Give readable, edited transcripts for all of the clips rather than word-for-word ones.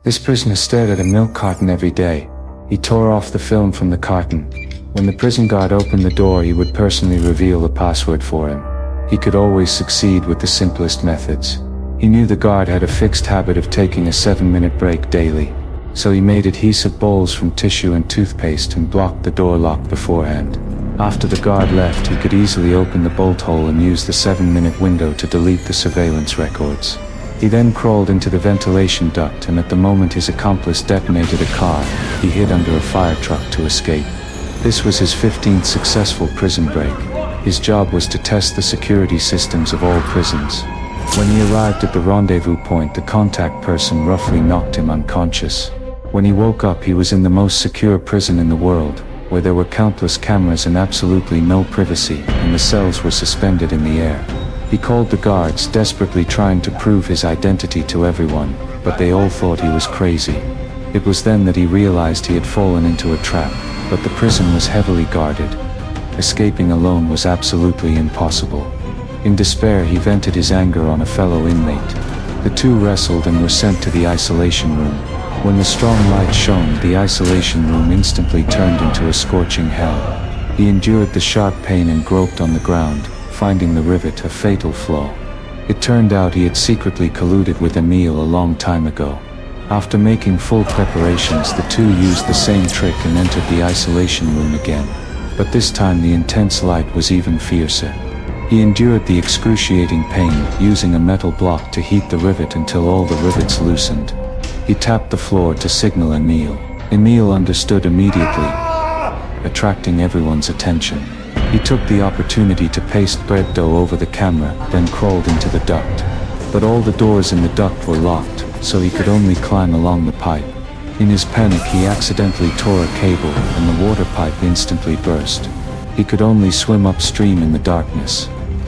This prisoner stared at a milk carton every day. He tore off the film from the carton. When the prison guard opened the door, he would personally reveal the password for him. He could always succeed with the simplest methods. He knew the guard had a fixed habit of taking a 7-minute break daily, so he made adhesive bowls from tissue and toothpaste and blocked the door lock beforehand. After the guard left, he could easily open the bolt hole and use the 7-minute window to delete the surveillance records. He then crawled into the ventilation duct, and at the moment his accomplice detonated a car, he hid under a fire truck to escape. This was his 15th successful prison break. His job was to test the security systems of all prisons. When he arrived at the rendezvous point, the contact person roughly knocked him unconscious. When he woke up, he was in the most secure prison in the world, where there were countless cameras and absolutely no privacy, and the cells were suspended in the air. He called the guards, desperately trying to prove his identity to everyone, but they all thought he was crazy. It was then that he realized he had fallen into a trap, but the prison was heavily guarded. Escaping alone was absolutely impossible. In despair, he vented his anger on a fellow inmate. The two wrestled and were sent to the isolation room. When the strong light shone, the isolation room instantly turned into a scorching hell. He endured the sharp pain and groped on the ground, finding the rivet a fatal flaw. It turned out he had secretly colluded with Emil a long time ago. After making full preparations, the two used the same trick and entered the isolation room again. But this time the intense light was even fiercer. He endured the excruciating pain, using a metal block to heat the rivet until all the rivets loosened. He tapped the floor to signal Emil. Emil understood immediately, attracting everyone's attention. He took the opportunity to paste bread dough over the camera, then crawled into the duct. But all the doors in the duct were locked, so he could only climb along the pipe. In his panic, he accidentally tore a cable, and the water pipe instantly burst. He could only swim upstream in the darkness.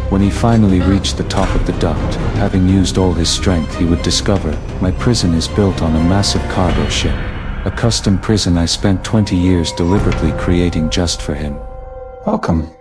When he finally reached the top of the duct, having used all his strength, he would discover, my prison is built on a massive cargo ship. A custom prison I spent 20 years deliberately creating just for him. Welcome.